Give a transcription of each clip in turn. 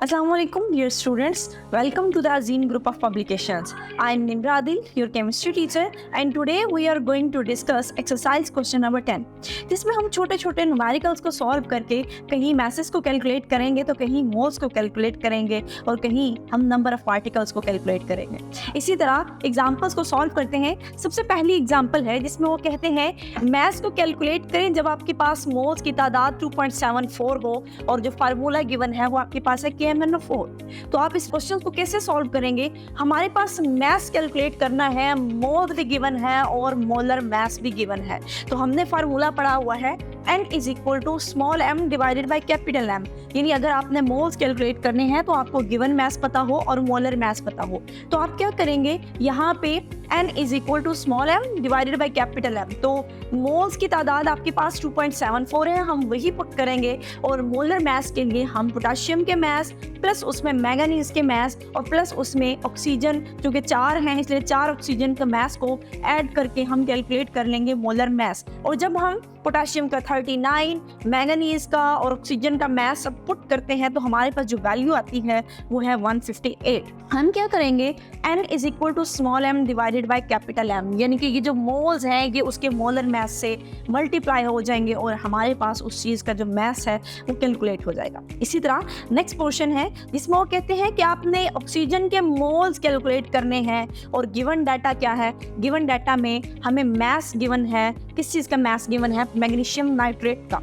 Assalamualaikum dear students, welcome to the Azeen group of publications. I am Nimra Adil, your chemistry teacher, and today we are going to discuss exercise question number 10 जिसमें हम छोटे छोटे numericals को solve करके कहीं message को calculate करेंगे तो कहीं मोल्स को कैलकुलेट करेंगे और कहीं हम नंबर ऑफ पार्टिकल्स को कैलकुलेट करेंगे। इसी तरह एग्जाम्पल्स को सॉल्व करते हैं। सबसे पहली एग्जाम्पल है जिसमें वो कहते हैं मैस को कैलकुलेट करें जब आपके पास मोल्स की तादाद 2.74 हो और जो फार्मूला गिवन है वो आपके पास है KMnO4। तो आप इस क्वेश्चन को कैसे सॉल्व करेंगे? हमारे पास मैस कैलकुलेट करना है, मोल्स भी गिवन है और मोलर मैस भी गिवन है। तो हमने फार्मूला पढ़ा हुआ है n is equal to small m divided by capital M। यानी अगर आपने मोल्स कैलकुलेट करने हैं तो आपको गिवन मैस पता हो और मोलर मैस पता हो तो आप क्या करेंगे, यहाँ पे n is equal to small m divided by capital M। तो मोल्स की तादाद आपके पास 2.74 है, हम वही पुट करेंगे और मोलर मैस के लिए हम पोटाशियम के मैस प्लस उसमें मैंगनीज के मैस और प्लस उसमें ऑक्सीजन, क्योंकि 4 हैं इसलिए 4 ऑक्सीजन का मैस को ऐड करके हम कैलकुलेट कर लेंगे मोलर मैस। और जब हम पोटाशियम का 39, मैंगनीज का और ऑक्सीजन का मैस सब पुट करते हैं तो हमारे पास जो वैल्यू आती है वो है 158। हम क्या करेंगे, n is equal to small m divided by capital M, यानी कि ये जो मोल्स हैं ये उसके मोलर मैस से मल्टीप्लाई हो जाएंगे और हमारे पास उस चीज़ का जो मैस है वो कैलकुलेट हो जाएगा। इसी तरह नेक्स्ट पोर्शन है जिसमें वो कहते हैं कि आपने ऑक्सीजन के मोल्स कैलकुलेट करने हैं और गिवन डाटा क्या है, गिवन डाटा में हमें मैस गिवन है। किस चीज़ का मैस गिवन है? मैग्नीशियम नाइट्रेट का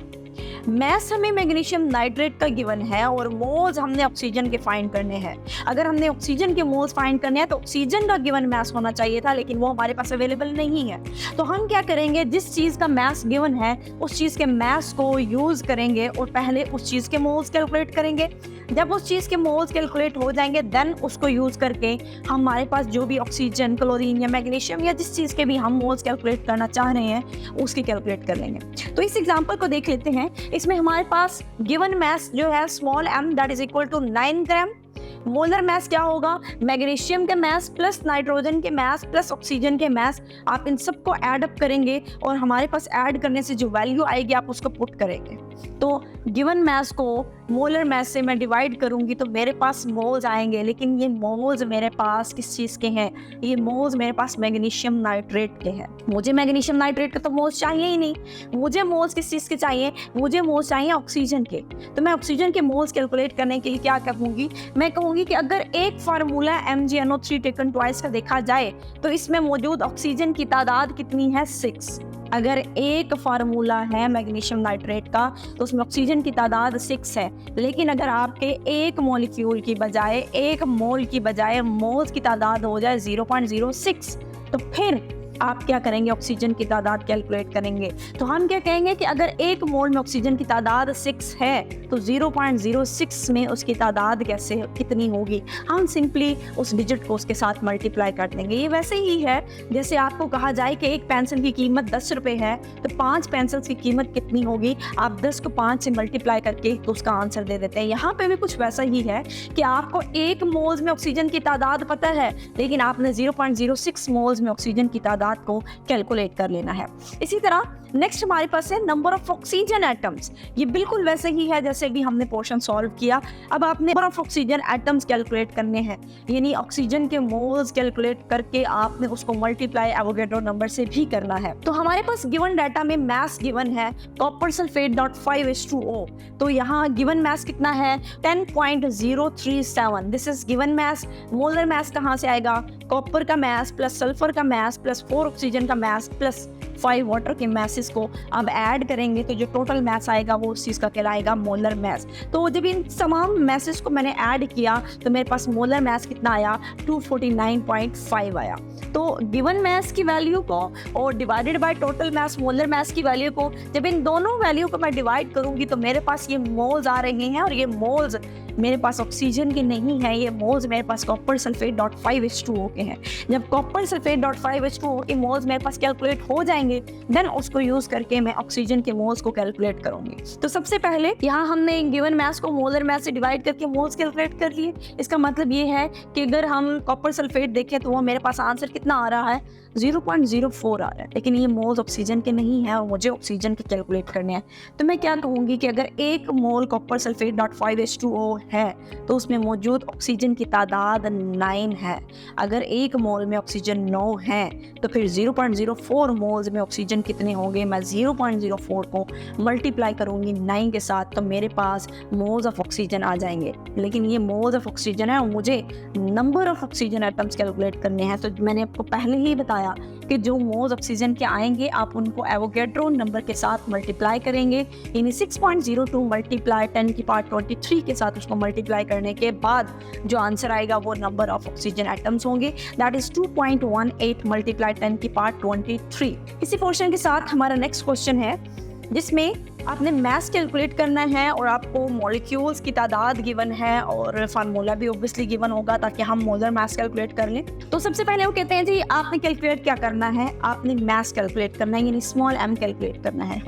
मैस हमें मैग्नीशियम नाइट्रेट का गिवन है और मोल्स हमने ऑक्सीजन के फाइंड करने हैं। अगर हमने ऑक्सीजन के मोल्स फाइंड करने हैं तो ऑक्सीजन का गिवन मैस होना चाहिए था, लेकिन वो हमारे पास अवेलेबल नहीं है। तो हम क्या करेंगे, जिस चीज़ का मैस गिवन है उस चीज़ के मैस को यूज़ करेंगे और पहले उस चीज़ के मोल्स कैलकुलेट करेंगे। जब उस चीज़ के मोल्स कैलकुलेट हो जाएंगे देन उसको यूज़ करके हमारे पास जो भी ऑक्सीजन, क्लोरीन या मैग्नीशियम या जिस चीज़ के भी हम मोल्स कैलकुलेट करना चाह रहे हैं उसकी कैलकुलेट कर लेंगे। तो इस एग्जाम्पल को देख लेते हैं। इसमें हमारे पास गिवन मैस जो है small m that is equal to 9 gram. Molar mass क्या होगा, मैग्नीशियम के मैस प्लस नाइट्रोजन के मैस प्लस ऑक्सीजन के मैस। आप इन सबको ऐड अप करेंगे और हमारे पास ऐड करने से जो वैल्यू आएगी आप उसको पुट करेंगे। तो गिवन मैस को मोलर मैस से मैं डिवाइड करूंगी तो मेरे पास मोल्स आएंगे, लेकिन ये मोल्स मेरे पास किस चीज़ के हैं? ये मोल्स मेरे पास मैग्नीशियम नाइट्रेट के हैं। मुझे मैग्नीशियम नाइट्रेट का तो मोल्स चाहिए ही नहीं, मुझे मोल्स किस चीज़ के चाहिए? मुझे मोल्स चाहिए ऑक्सीजन के। तो मैं ऑक्सीजन के मोल्स कैलकुलेट करने के लिए क्या कहूँगी, मैं कहूँगी कि अगर एक फार्मूला MgNO3 टेकन ट्वाइस का देखा जाए तो इसमें मौजूद ऑक्सीजन की तादाद कितनी है? 6। अगर एक फार्मूला है मैग्नीशियम नाइट्रेट का तो उसमें ऑक्सीजन की तादाद 6 है, लेकिन अगर आपके एक मॉलिक्यूल की बजाय, एक मोल की बजाय मोल्स की तादाद हो जाए 0.06 तो फिर आप क्या करेंगे, ऑक्सीजन की तादाद कैलकुलेट करेंगे। तो हम क्या कहेंगे कि अगर एक मोल में ऑक्सीजन की तादाद 6 है तो 0.06 में उसकी तादाद कैसे कितनी होगी? हम सिंपली उस डिजिट को उसके साथ मल्टीप्लाई कर देंगे। ये वैसे ही है जैसे आपको कहा जाए कि एक पेंसिल की कीमत 10 रुपये है तो 5 पेंसिल्स की कीमत कितनी होगी? आप 10 को 5 से मल्टीप्लाई करके तो उसका आंसर दे देते हैं। यहाँ पे भी कुछ वैसा ही है कि आपको एक मोल्स में ऑक्सीजन की तादाद पता है, लेकिन आपने 0.06 मोल्स में ऑक्सीजन की तादाद को कैलकुलेट कर लेना है। इसी तरह नेक्स्ट हमारे पास है नंबर ऑफ ऑक्सीजन एटम्स। ये बिल्कुल वैसे ही है जैसे भी हमने पोर्शन सॉल्व किया। अब आपने number of oxygen atoms calculate करने हैं, यानी ऑक्सीजन के मोल्स कैलकुलेट करके आपने उसको मल्टीप्लाई एवोगैड्रो नंबर से भी करना है। तो हमारे पास गिवन डाटा में मैस गिवन है कॉपर सल्फेट 0.5:O। तो यहाँ गिवन मैस कितना है? 10.037। This is given mass. Molar mass कहाँ से आएगा? कॉपर का मैस प्लस सल्फर का मैस प्लस 4 ऑक्सीजन का मैस प्लस 5 वाटर के मैसेस को अब ऐड करेंगे तो जो टोटल मैस आएगा वो उस चीज़ का कहलाएगा मोलर मैस। तो जब इन तमाम मैसेस को मैंने ऐड किया तो मेरे पास मोलर मैस कितना आया? 249.5 आया। तो गिवन मैस की वैल्यू को और divided by total mess molar mass की वैल्यू को, जब इन दोनों वैल्यू को मैं डिवाइड करूंगी तो मेरे पास ये मोल्स आ रहे हैं और ये मोल्स मेरे पास ऑक्सीजन के नहीं है, ये मोल्स मेरे पास कॉपर सल्फेट 0.5:O के हैं। जब कॉपर सल्फेट 0.5:O के मोल्स मेरे पास कैलकुलेट हो जाएंगे देन उसको यूज करके मैं ऑक्सीजन के मोल्स को कैलकुलेट करूंगी। तो सबसे पहले यहाँ हमने गिवन मैस को मोलर मैस से डिवाइड करके मोल्स कैलकुलेट कर लिए। इसका मतलब ये है कि अगर हम कॉपर सल्फेट देखें तो वो मेरे पास आंसर कितना आ रहा है? 0.04 आ रहा है, लेकिन ये मोल्स ऑक्सीजन के नहीं है और मुझे ऑक्सीजन के कैलकुलेट करने हैं। तो मैं क्या कहूँगी कि अगर 1 मोल कॉपर सल्फेट .5H2O है तो उसमें मौजूद ऑक्सीजन की तादाद 9 है। अगर 1 मोल में ऑक्सीजन 9 है तो फिर 0.04 मोल्स में ऑक्सीजन कितने होंगे? मैं 0.04 को मल्टीप्लाई करूँगी 9 के साथ तो मेरे पास मोल्स ऑफ ऑक्सीजन आ जाएंगे। लेकिन ये मोल्स ऑफ ऑक्सीजन है और मुझे number of oxygen atoms calculate करने हैं। तो मैंने आपको पहले ही बताया कि जो मोल्स ऑक्सीजन के आएंगे आप उनको एवोगैड्रो नंबर के साथ मल्टीप्लाई करेंगे, यानी 6.02 मल्टीप्लाई 10⁻23 के साथ उसको मल्टीप्लाई करने के बाद जो आंसर आएगा वो नंबर ऑफ ऑक्सीजन एटम्स होंगे, दैट इज 2.18 मल्टीप्लाई 10⁻23। इसी पोर्शन के साथ हमारा नेक्स्ट क्वेश्चन है जिसमें आपने मास कैलकुलेट करना है और आपको मॉलिक्यूल्स की तादाद गिवन है और फार्मूला भी ऑब्वियसली गिवन होगा ताकि हम मोलर मास कैलकुलेट कर लें। तो सबसे पहले वो कहते हैं जी आपने कैलकुलेट क्या करना है, आपने मास कैलकुलेट करना है, यानी स्मॉल m कैलकुलेट करना है।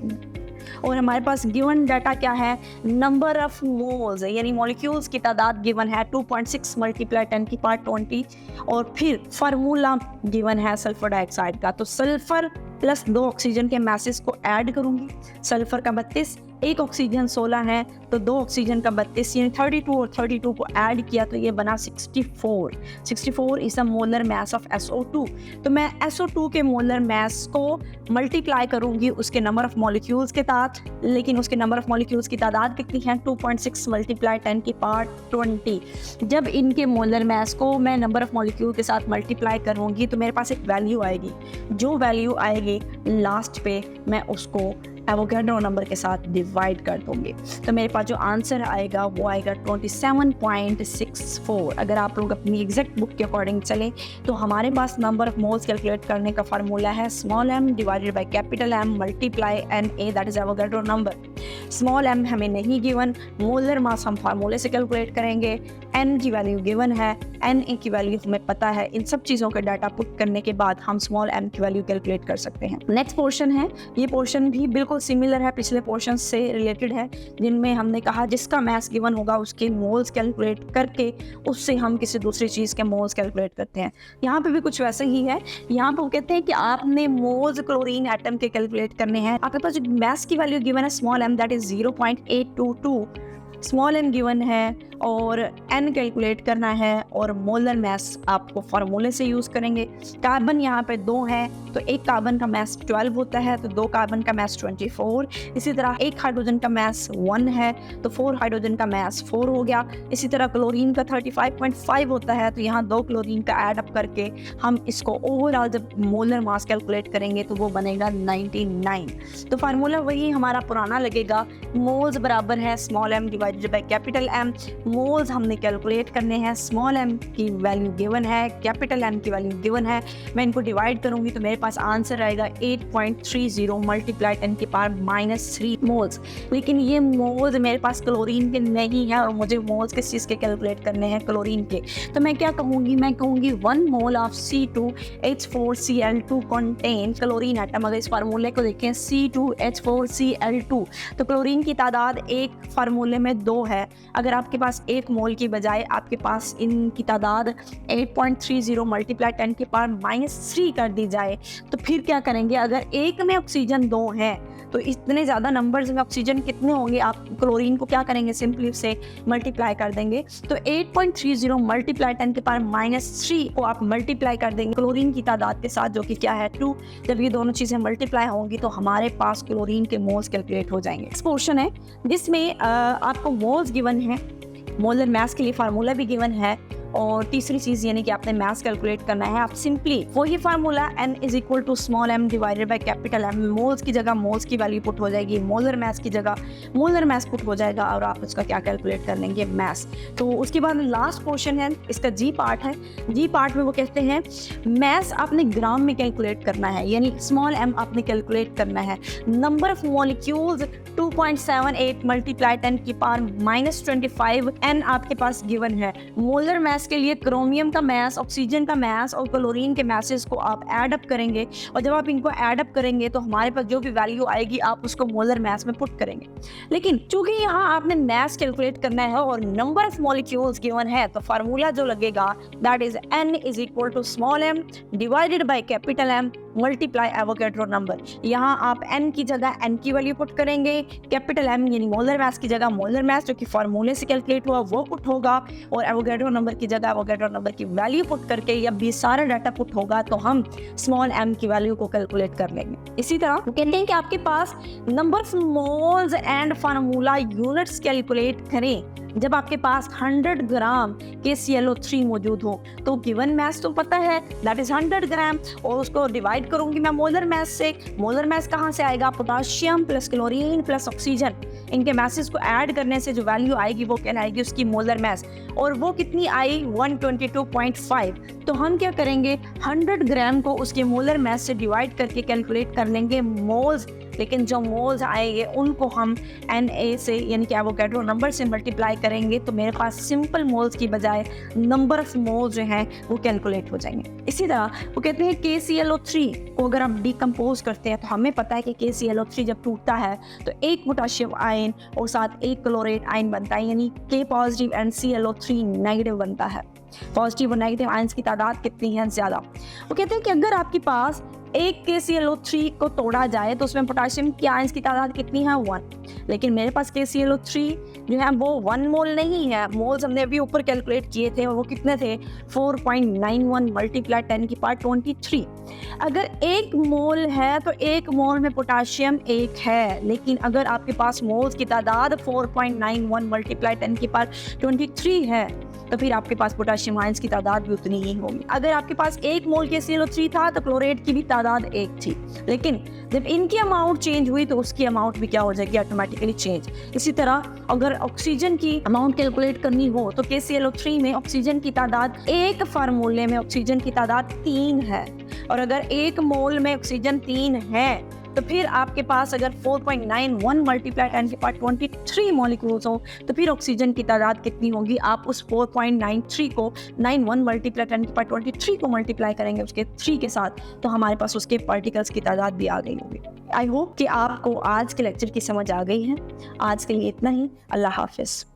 और हमारे पास गिवन डाटा क्या है? नंबर ऑफ मोल्स, यानी मॉलिक्यूल्स की तादाद गिवन है 2.6 मल्टीप्लाई 10⁻20 और फिर फार्मूला गिवन है सल्फर डाइऑक्साइड का। तो सल्फर प्लस 2 ऑक्सीजन के मैसेज को ऐड करूंगी, सल्फर का 32, 1 ऑक्सीजन 16 है तो 2 ऑक्सीजन का 32 यानी 32 और 32 को ऐड किया तो ये बना 64। 64 is the molar mass of SO2। तो मैं SO2 के मोलर मास को मल्टीप्लाई करूंगी उसके नंबर ऑफ मॉलिक्यूल्स के साथ, लेकिन उसके नंबर ऑफ मॉलिक्यूल्स की तादाद कितनी है? 2.6 मल्टीप्लाई 10⁻20। जब इनके मोलर मास को मैं नंबर ऑफ मॉलिक्यूल के साथ मल्टीप्लाई करूंगी तो मेरे पास एक वैल्यू आएगी, जो वैल्यू आएगी लास्ट पे मैं उसको एवोगैड्रो नंबर के साथ डिवाइड कर दूंगी। तो मेरे पास जो आंसर आएगा वो आएगा 27.64। अगर आप लोग अपनी एग्जैक्ट बुक के अकॉर्डिंग चलें तो हमारे पास नंबर ऑफ मोल्स कैलकुलेट करने का फार्मूला है small m divided by capital M multiply Na, that is Avogadro number. Small m हमें नहीं गिवन, मोलर मास हम फार्मूले से कैलकुलेट करेंगे, n की वैल्यू गिवन है, Na की वैल्यू हमें पता है। इन सब चीज़ों का डाटा पुट करने के बाद हम स्मॉल m की वैल्यू कैलकुलेट कर सकते हैं। नेक्स्ट पोर्शन है, ये पोर्शन भी बिल्कुल सिमिलर है, पिछले पोर्शन से रिलेटेड है, जिनमें हमने कहा जिसका मास गिवन होगा उसके मोल्स कैलकुलेट करके उससे हम किसी दूसरी चीज़ के मोल्स कैलकुलेट करते हैं। यहाँ पे भी कुछ वैसे ही है। यहाँ पे वो कहते हैं कि आपने मोल्स क्लोरीन एटम के कैलकुलेट करने हैं। आपके पास जो मास की वैल्यू गिवन है small m that is 0.822, small m given है और n कैलकुलेट करना है और मोलर मास आपको फार्मूले से यूज़ करेंगे। कार्बन यहाँ पे 2 है तो एक कार्बन का मास 12 होता है तो 2 कार्बन का मास 24। इसी तरह एक हाइड्रोजन का मास 1 है तो 4 हाइड्रोजन का मास 4 हो गया। इसी तरह क्लोरीन का 35.5 होता है तो यहाँ 2 क्लोरीन का ऐड अप करके हम इसको ओवरऑल जब मोलर मास कैलकुलेट करेंगे तो वो बनेगा 99। तो फार्मूला वही हमारा पुराना लगेगा, मोल्स बराबर है small m divided by capital M। Moles हमने कैलकुलेट करने हैं, स्मॉल m की वैल्यू गिवन है, कैपिटल M की वैल्यू गिवन है। मैं इनको डिवाइड करूंगी तो मेरे पास आंसर आएगा 8.30 मल्टीप्लाई 10⁻³ मोल्स। लेकिन ये मोल्स मेरे पास क्लोरीन के नहीं है और मुझे मोल्स किस चीज़ के कैलकुलेट करने हैं? क्लोरीन के। तो मैं क्या कहूँगी? मैं कहूँगी 1 mole of C2H4Cl2 contain chlorine atom. अगर इस फार्मूले को देखें C2H4Cl2 तो क्लोरीन की तादाद एक फार्मूले में 2 है। अगर आपके पास 1 मोल की बजाय आपके पास इनकी तादाद 8.30 मल्टीप्लाई 10⁻³ कर दी जाए तो फिर क्या करेंगे? अगर एक में ऑक्सीजन 2 है तो इतने ज़्यादा नंबर्स में ऑक्सीजन कितने होंगे? आप क्लोरीन को क्या करेंगे? सिंपली से मल्टीप्लाई कर देंगे। तो 8.30 मल्टीप्लाई 10⁻³ को आप मल्टीप्लाई कर देंगे क्लोरीन की तादाद के साथ जो कि क्या है 2। जब ये दोनों चीज़ें मल्टीप्लाई होंगी तो हमारे पास क्लोरीन के मोल्स कैलकुलेट हो जाएंगे। इस पोर्शन है जिसमें आपको मोल्स गिवन है, मोलर मास के लिए फार्मूला भी गिवन है और तीसरी चीज़ यानी कि आपने मास कैलकुलेट करना है। आप सिंपली वही formula n is equal to small m divided by capital M। Moles की जगह मोल्स की वैल्यू पुट हो जाएगी, मोलर मास की जगह मोलर मास पुट हो जाएगा और आप उसका क्या कैलकुलेट कर लेंगे? मास। तो उसके बाद लास्ट क्वेश्चन है, इसका जी पार्ट है। जी पार्ट में वो कहते हैं मास आपने ग्राम में कैलकुलेट करना है, यानी स्मॉल m आपने कैलकुलेट करना है। Number of molecules 2.78 multiply 10⁻⁻25 n आपके पास गिवन है। मोलर मास मैस के लिए क्रोमियम का मैस, ऑक्सीजन का मैस और क्लोरीन के मैसेज को आप ऐड अप करेंगे, और जब आप इनको ऐड अप करेंगे तो हमारे पास जो भी वैल्यू आएगी आप उसको मोलर मैस में पुट करेंगे। लेकिन चूंकि यहाँ आपने मैस कैलकुलेट करना है और नंबर ऑफ मॉलिक्यूल्स गिवन है, तो फार्मूला जो लगेगा that is n is equal to small m divided by capital M multiply Avogadro number. यहाँ आप n की जगह n की वैल्यू पुट करेंगे, कैपिटल M यानी मोलर मैस की जगह मोलर मैस जो कि फार्मूले से कैलकुलेट हुआ वो पुट होगा, और एवोगैड्रो नंबर की जगह एवोगैड्रो नंबर की वैल्यू पुट करके या भी सारा डाटा पुट होगा तो हम स्मॉल m की वैल्यू को कैलकुलेट कर लेंगे। इसी तरह वो कहते हैं कि आपके पास number of moles and formula units calculate करें जब आपके पास 100 ग्राम KClO3 मौजूद हो। तो गिवन मैस तो पता है दैट इज 100 ग्राम, और उसको डिवाइड करूंगी मैं मोलर मैस से। मोलर मैस कहाँ से आएगा? Potassium plus chlorine plus oxygen, इनके मैसेज को ऐड करने से जो वैल्यू आएगी वो कहलाएगी उसकी मोलर मैस, और वो कितनी आई 122.5। तो हम क्या करेंगे, 100 ग्राम को उसके मोलर मैस से डिवाइड करके कैलकुलेट कर लेंगे मोल्स, लेकिन जो मोल्स आएंगे उनको हम Na से यानी कि एवोगैड्रो नंबर से मल्टीप्लाई करेंगे, तो मेरे पास सिंपल मोल्स की बजाय नंबर ऑफ मोल्स जो हैं वो कैलकुलेट हो जाएंगे। इसी तरह वो कहते हैं KClO3 को अगर हम डिकम्पोज करते हैं तो हमें पता है कि KClO3 जब टूटता है तो एक पोटाशियम आयन और साथ एक क्लोरेट आयन बनता है, यानी K positive and ClO3 negative बनता है। पॉजिटिव और नेगेटिव आयंस की तादाद कितनी है? ज़्यादा। वो कहते हैं कि अगर आपके पास एक KClO3 को तोड़ा जाए तो उसमें पोटाशियम की आयंस की तादाद कितनी है? 1। लेकिन मेरे पास KClO3 जो है वो 1 मोल नहीं है। मोल्स हमने अभी ऊपर कैलकुलेट किए थे और वो कितने थे? 4.91 मल्टीप्लाई 10 की पावर 23। अगर एक मोल है तो एक मोल में पोटाशियम एक है, लेकिन अगर आपके पास मोल्स की तादाद 4.91 मल्टीप्लाई 10 की पावर 23 है तो फिर आपके पास पोटाशियम आयंस की तादाद भी उतनी ही होगी। अगर आपके पास एक मोल KClO3 था तो क्लोरेट की भी तादाद एक थी, लेकिन जब इनकी अमाउंट चेंज हुई तो उसकी अमाउंट भी क्या हो जाएगी? Automatically change. इसी तरह अगर ऑक्सीजन की अमाउंट कैलकुलेट करनी हो तो KClO3 में ऑक्सीजन की तादाद, एक फार्मूले में ऑक्सीजन की तादाद 3 है, और अगर एक मोल में ऑक्सीजन 3 है तो फिर आपके पास अगर 4.91 मल्टीप्लाई 10 की पावर 23 मॉलिक्यूल्स हो तो फिर ऑक्सीजन की तादाद कितनी होगी? आप उस 4.93 को 91 मल्टीप्लाई 10 की पावर 23 को मल्टीप्लाई करेंगे उसके 3 के साथ, तो हमारे पास उसके पार्टिकल्स की तादाद भी आ गई होगी। आई होप कि आपको आज के लेक्चर की समझ आ गई है। आज के लिए इतना ही। अल्लाह हाफिज़।